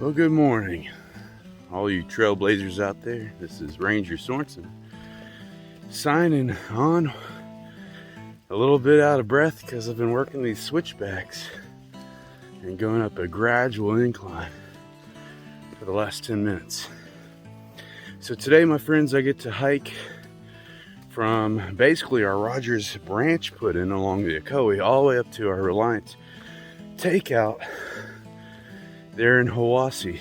Well, good morning, all you trailblazers out there. This is Ranger Sorensen signing on. A little bit out of breath because I've been working these switchbacks and going up a gradual incline for the last 10 minutes. So today, my friends, I get to hike from basically our Rogers branch put in along the Ocoee all the way up to our Reliance takeout there in Hiwassee.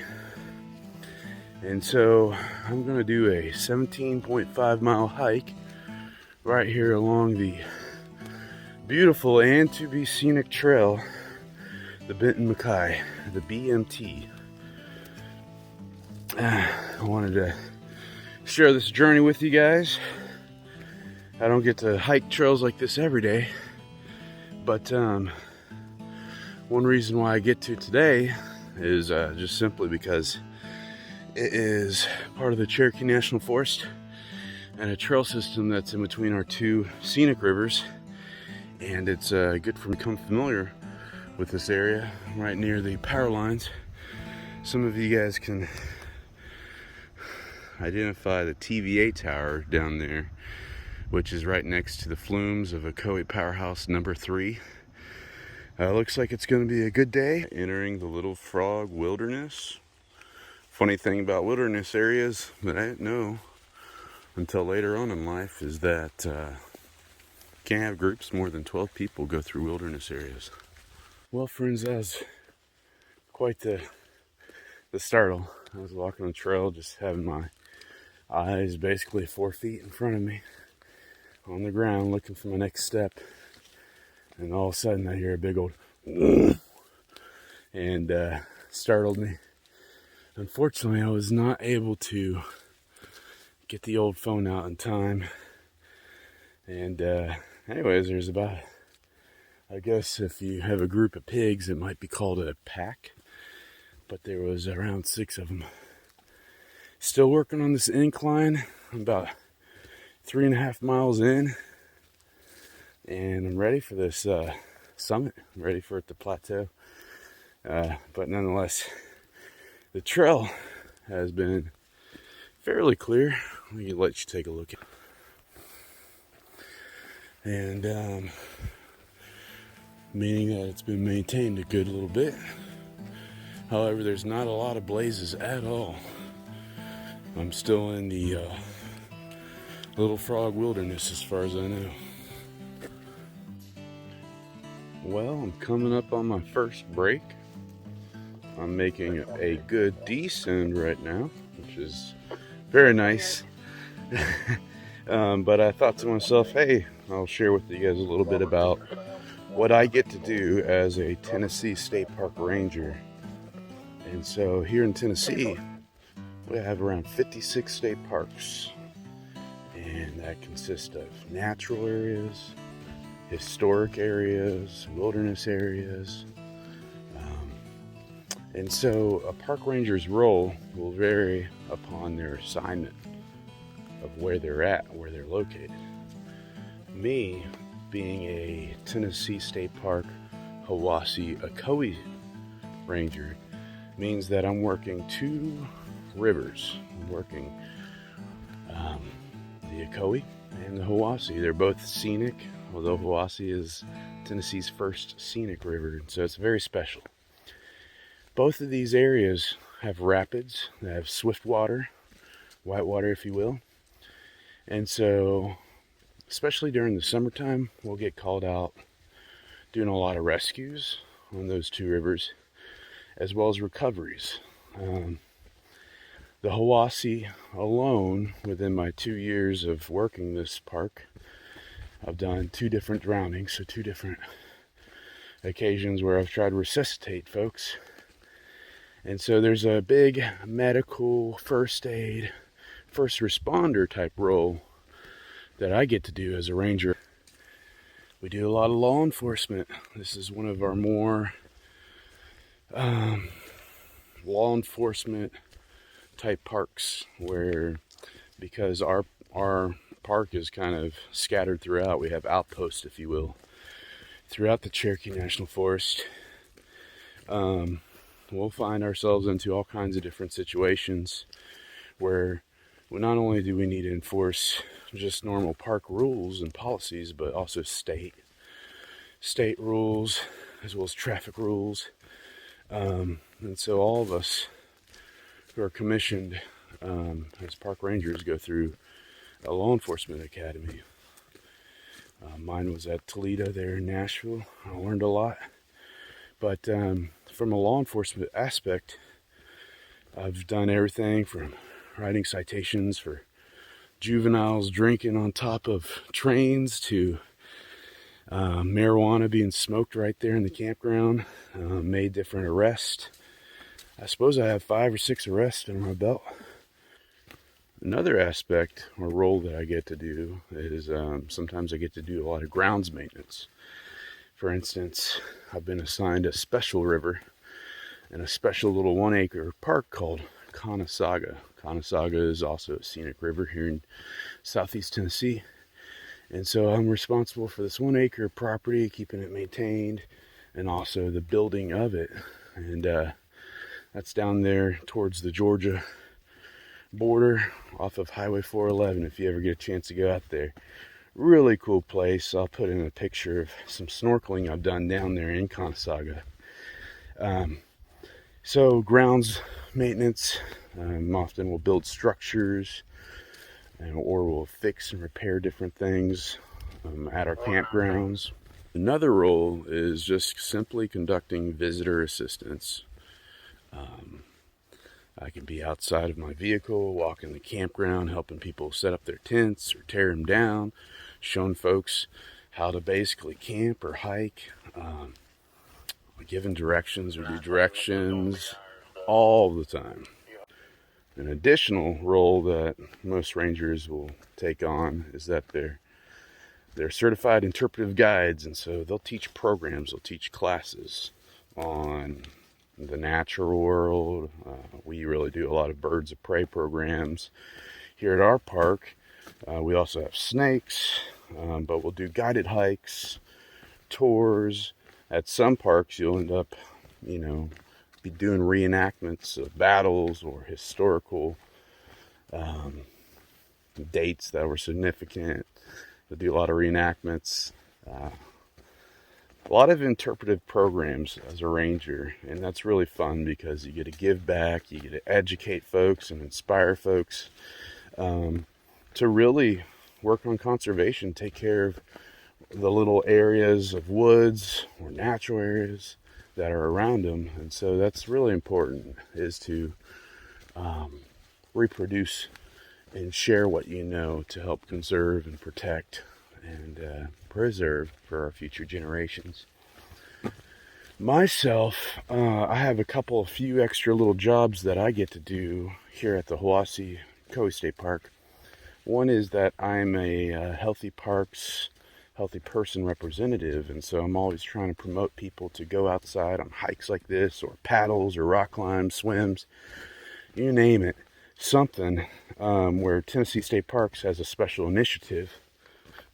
And so I'm gonna do a 17.5 mile hike right here along the beautiful and to be scenic trail, the Benton MacKaye, the BMT. I wanted to share this journey with you guys. I don't get to hike trails like this every day, but one reason why I get to today is just simply because it is part of the Cherokee National Forest and a trail system that's in between our two scenic rivers, and it's good for me to become familiar with this area right near the power lines. Some of you guys can identify the TVA tower down there, which is right next to the flumes of Ocoee Powerhouse number 3. Looks like it's going to be a good day. Entering the Little Frog Wilderness. Funny thing about wilderness areas that I didn't know until later on in life is that can't have groups more than 12 people go through wilderness areas. Well, friends, that was quite the startle. I was walking on the trail, just having my eyes basically 4 feet in front of me on the ground, looking for my next step, and all of a sudden I hear a big old and startled me. Unfortunately, I was not able to get the old phone out in time, and anyways, there's about, I guess if you have a group of pigs, it might be called a pack, but there was around 6 of them. Still working on this incline. I'm about 3.5 miles in, and I'm ready for this summit. I'm ready for it to plateau. But nonetheless, the trail has been fairly clear. Let me let you take a look at it. And meaning that it's been maintained a good little bit. However, there's not a lot of blazes at all. I'm still in the Little Frog Wilderness as far as I know. Well, I'm coming up on my first break. I'm making a good descent right now, which is very nice. But I thought to myself, hey, I'll share with you guys a little bit about what I get to do as a Tennessee State Park Ranger. And so here in Tennessee, we have around 56 state parks, and that consists of natural areas, historic areas, wilderness areas. And so a park ranger's role will vary upon their assignment of where they're at, where they're located. Me, being a Tennessee State Park Hiwassee Ocoee Ranger, means that I'm working 2 rivers. I'm working the Ocoee and the Hiwassee. They're both scenic, although Hiwassee is Tennessee's first scenic river, so it's very special. Both of these areas have rapids, they have swift water, white water if you will. And so, especially during the summertime, we'll get called out doing a lot of rescues on those 2 rivers, as well as recoveries. The Hiwassee alone, within my 2 years of working this park, I've done 2 different drownings, so 2 different occasions where I've tried to resuscitate folks. And so there's a big medical, first aid, first responder type role that I get to do as a ranger. We do a lot of law enforcement. This is one of our more law enforcement type parks, where because our park is kind of scattered throughout, we have outposts, if you will, throughout the Cherokee National Forest. we'll find ourselves into all kinds of different situations where not only do we need to enforce just normal park rules and policies, but also state rules as well as traffic rules. And so all of us who are commissioned as park rangers go through a law enforcement academy. Mine was at Toledo there in Nashville. I learned a lot. But from a law enforcement aspect, I've done everything from writing citations for juveniles drinking on top of trains to marijuana being smoked right there in the campground. Made different arrests. I suppose I have 5 or 6 arrests under my belt. Another aspect or role that I get to do is sometimes I get to do a lot of grounds maintenance. For instance, I've been assigned a special river in a special little 1-acre park called Conasauga. Conasauga is also a scenic river here in southeast Tennessee. And so I'm responsible for this 1-acre property, keeping it maintained, and also the building of it. And that's down there towards the Georgia border off of Highway 411 if you ever get a chance to go out there. Really cool place. I'll put in a picture of some snorkeling I've done down there in Conasauga. So grounds maintenance, often we'll build structures or we'll fix and repair different things at our campgrounds. Another role is just simply conducting visitor assistance. I can be outside of my vehicle, walking the campground, helping people set up their tents or tear them down, showing folks how to basically camp or hike, giving directions or redirections all the time. An additional role that most rangers will take on is that they're certified interpretive guides, and so they'll teach programs, they'll teach classes on the natural world. We really do a lot of birds of prey programs here at our park. We also have snakes, but we'll do guided hikes, tours. At some parks, you'll end up, be doing reenactments of battles or historical dates that were significant. We'll do a lot of reenactments. A lot of interpretive programs as a ranger, and that's really fun because you get to give back, you get to educate folks and inspire folks to really work on conservation, take care of the little areas of woods or natural areas that are around them. And so that's really important, is to reproduce and share what you know to help conserve and protect and preserve for our future generations. Myself, I have a few extra little jobs that I get to do here at the Ocoee State Park. One is that I'm a healthy person representative, and so I'm always trying to promote people to go outside on hikes like this, or paddles, or rock climbs, swims, you name it, something where Tennessee State Parks has a special initiative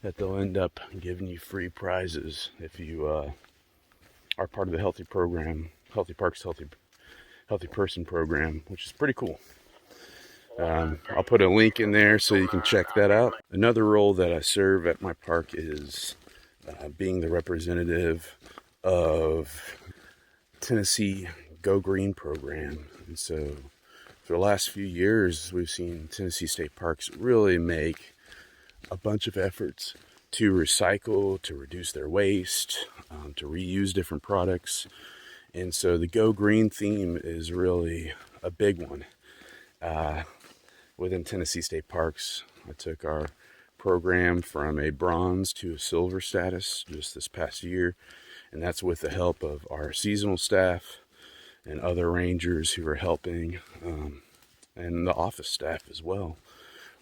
that they'll end up giving you free prizes if you are part of the Healthy Parks Healthy Person program, which is pretty cool. I'll put a link in there so you can check that out. Another role that I serve at my park is being the representative of Tennessee Go Green program. And so for the last few years, we've seen Tennessee State Parks really make a bunch of efforts to recycle, to reduce their waste, to reuse different products. And so the Go Green theme is really a big one. Within Tennessee State Parks, I took our program from a bronze to a silver status just this past year. And that's with the help of our seasonal staff and other rangers who are helping, and the office staff as well.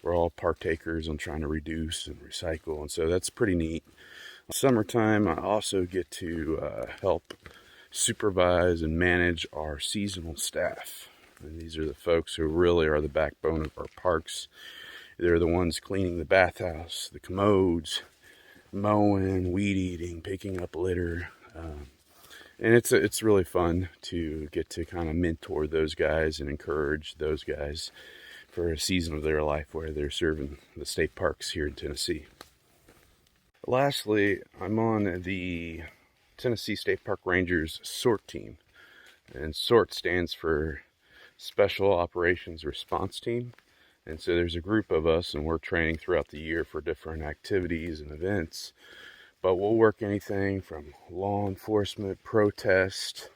We're all partakers on trying to reduce and recycle, and so that's pretty neat. Summertime, I also get to help supervise and manage our seasonal staff. And these are the folks who really are the backbone of our parks. They're the ones cleaning the bathhouse, the commodes, mowing, weed eating, picking up litter, And it's really fun to get to kind of mentor those guys and encourage those guys for a season of their life where they're serving the state parks here in Tennessee. Lastly, I'm on the Tennessee State Park Rangers SORT team. And SORT stands for Special Operations Response Team. And so there's a group of us, and we're training throughout the year for different activities and events. But we'll work anything from law enforcement, protest,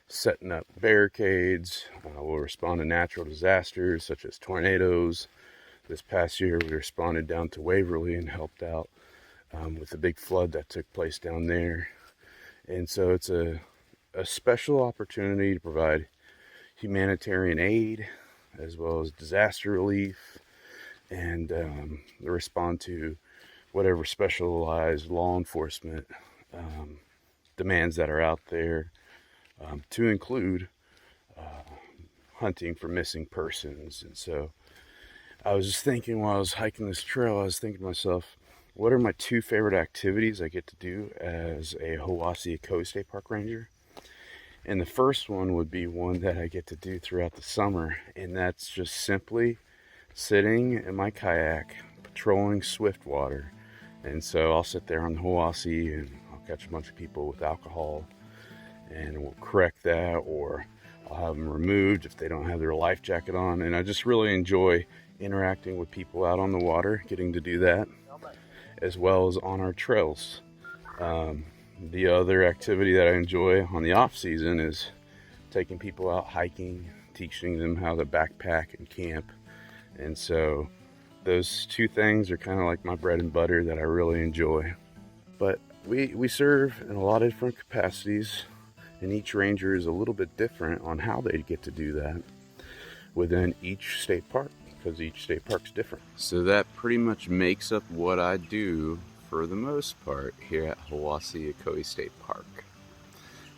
setting up barricades. We'll respond to natural disasters such as tornadoes. This past year, we responded down to Waverly and helped out with the big flood that took place down there. And so it's a special opportunity to provide humanitarian aid as well as disaster relief and respond to whatever specialized law enforcement demands that are out there, to include hunting for missing persons. And so I was just thinking while I was hiking this trail, I was thinking to myself, what are my two favorite activities I get to do as a Hiwassee Ocoee State Park Ranger? And the first one would be one that I get to do throughout the summer, and that's just simply sitting in my kayak, patrolling swift water. And so I'll sit there on the Hiwassee and I'll catch a bunch of people with alcohol, and we'll correct that, or I'll have them removed if they don't have their life jacket on. And I just really enjoy interacting with people out on the water, getting to do that, as well as on our trails. The other activity that I enjoy on the off season is taking people out hiking, teaching them how to backpack and camp. And so those two things are kind of like my bread and butter that I really enjoy. But we serve in a lot of different capacities, and each ranger is a little bit different on how they get to do that within each state park, because each state park's different. So that pretty much makes up what I do for the most part here at Hiwassee Ocoee State Park.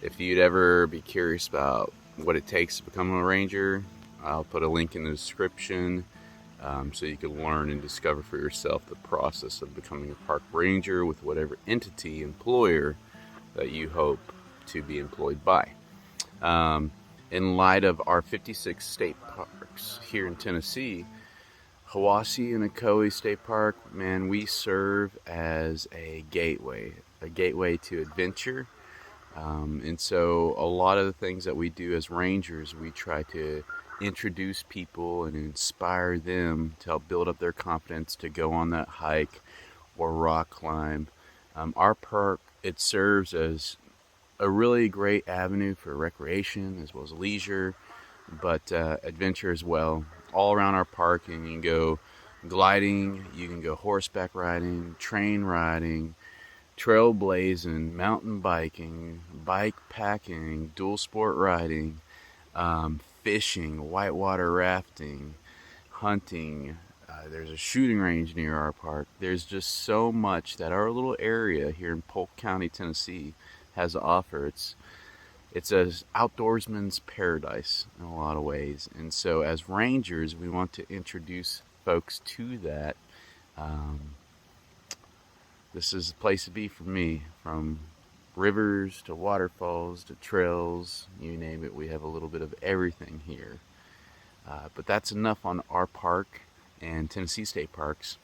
If you'd ever be curious about what it takes to become a ranger, I'll put a link in the description so you can learn and discover for yourself the process of becoming a park ranger with whatever entity, employer that you hope to be employed by. In light of our 56 state parks here in Tennessee, Hiwassee and Ocoee State Park, man, we serve as a gateway to adventure. And so a lot of the things that we do as rangers, we try to introduce people and inspire them to help build up their confidence to go on that hike or rock climb. Our park, it serves as a really great avenue for recreation as well as leisure, but adventure as well. All around our park, and you can go gliding, you can go horseback riding, train riding, trailblazing, mountain biking, bike packing, dual sport riding, fishing, whitewater rafting, hunting. There's a shooting range near our park. There's just so much that our little area here in Polk County, Tennessee has to offer. It's an outdoorsman's paradise in a lot of ways. And so as rangers, we want to introduce folks to that. This is the place to be for me. From rivers to waterfalls to trails, you name it, we have a little bit of everything here. But that's enough on our park and Tennessee State Parks.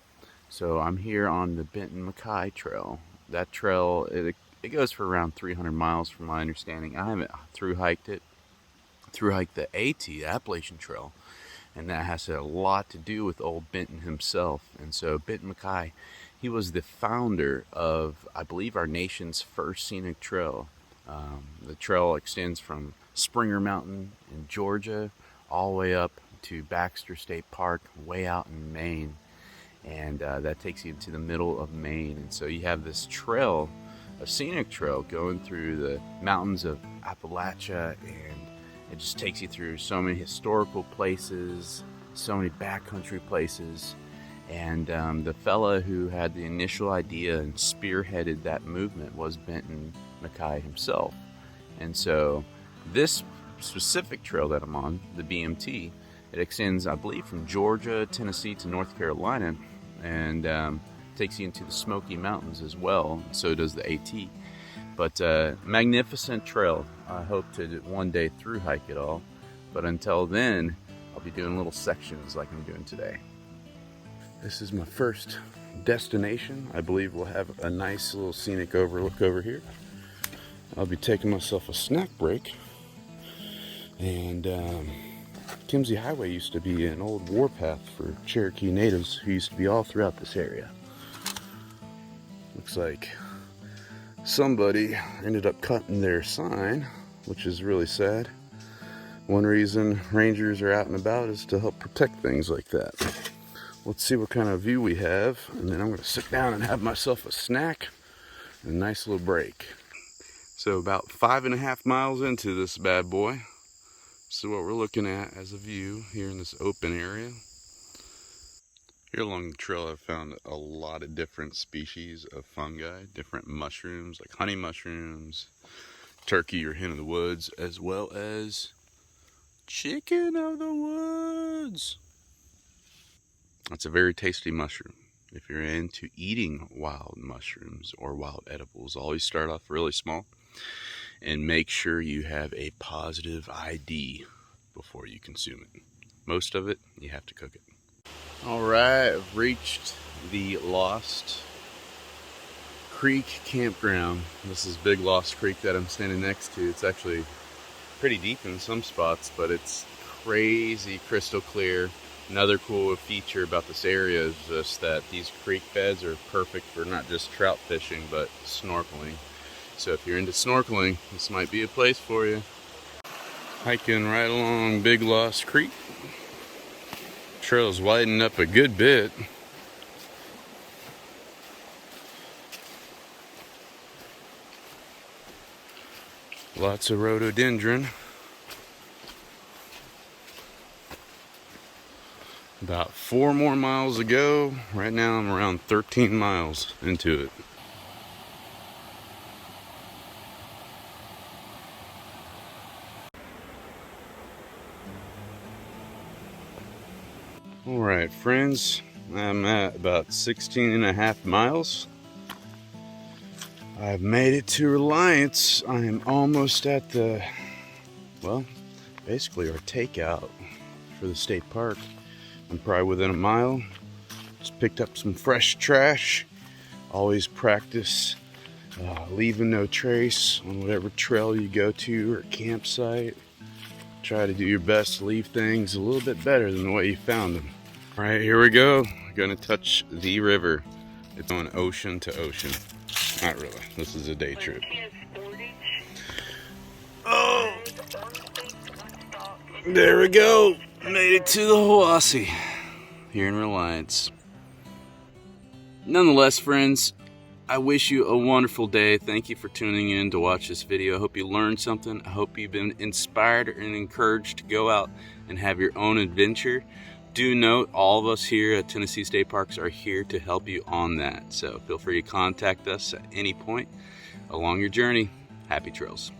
So I'm here on the Benton MacKaye Trail. That trail, it goes for around 300 miles from my understanding. I haven't thru-hiked it. Thru-hiked the AT, the Appalachian Trail, and that has a lot to do with old Benton himself. And so Benton MacKaye, he was the founder of, I believe, our nation's first scenic trail. The trail extends from Springer Mountain in Georgia all the way up to Baxter State Park, way out in Maine. And that takes you to the middle of Maine. And so you have this trail, a scenic trail going through the mountains of Appalachia, and it just takes you through so many historical places, so many backcountry places. And the fella who had the initial idea and spearheaded that movement was Benton MacKaye himself. And so this specific trail that I'm on, the BMT, it extends, I believe, from Georgia, Tennessee to North Carolina, and takes you into the Smoky Mountains as well. So does the AT. But magnificent trail. I hope to one day through hike it all. But until then, I'll be doing little sections like I'm doing today. This is my first destination. I believe we'll have a nice little scenic overlook over here. I'll be taking myself a snack break. And Kimsey Highway used to be an old warpath for Cherokee natives who used to be all throughout this area. Looks like somebody ended up cutting their sign, which is really sad. One reason rangers are out and about is to help protect things like that. Let's see what kind of view we have, and then I'm going to sit down and have myself a snack and a nice little break. So about 5.5 miles into this bad boy. So what we're looking at as a view here in this open area. Here along the trail I've found a lot of different species of fungi, different mushrooms like honey mushrooms, turkey or hen of the woods, as well as chicken of the woods. That's a very tasty mushroom. If you're into eating wild mushrooms or wild edibles, always start off really small and make sure you have a positive ID before you consume it. Most of it, you have to cook it. All right, I've reached the Lost Creek campground. This is Big Lost Creek that I'm standing next to. It's actually pretty deep in some spots, but it's crazy crystal clear. Another cool feature about this area is just that these creek beds are perfect for not just trout fishing, but snorkeling. So if you're into snorkeling, this might be a place for you. Hiking right along Big Lost Creek. Trail's widened up a good bit. Lots of rhododendron. About 4 more miles to go. Right now I'm around 13 miles into it. Alright friends, I'm at about 16.5 miles. I've made it to Reliance. I am almost at the, well, basically our takeout for the state park. I'm probably within a mile. Just picked up some fresh trash. Always practice leaving no trace on whatever trail you go to or campsite. Try to do your best to leave things a little bit better than the way you found them. All right, here we go. We're gonna touch the river. It's on ocean to ocean. Not really, this is a day trip. Oh, there we go. Made it to the Hiwassee here in Reliance. Nonetheless, friends, I wish you a wonderful day. Thank you for tuning in to watch this video. I hope you learned something. I hope you've been inspired and encouraged to go out and have your own adventure. Do note, all of us here at Tennessee State Parks are here to help you on that. So feel free to contact us at any point along your journey. Happy trails.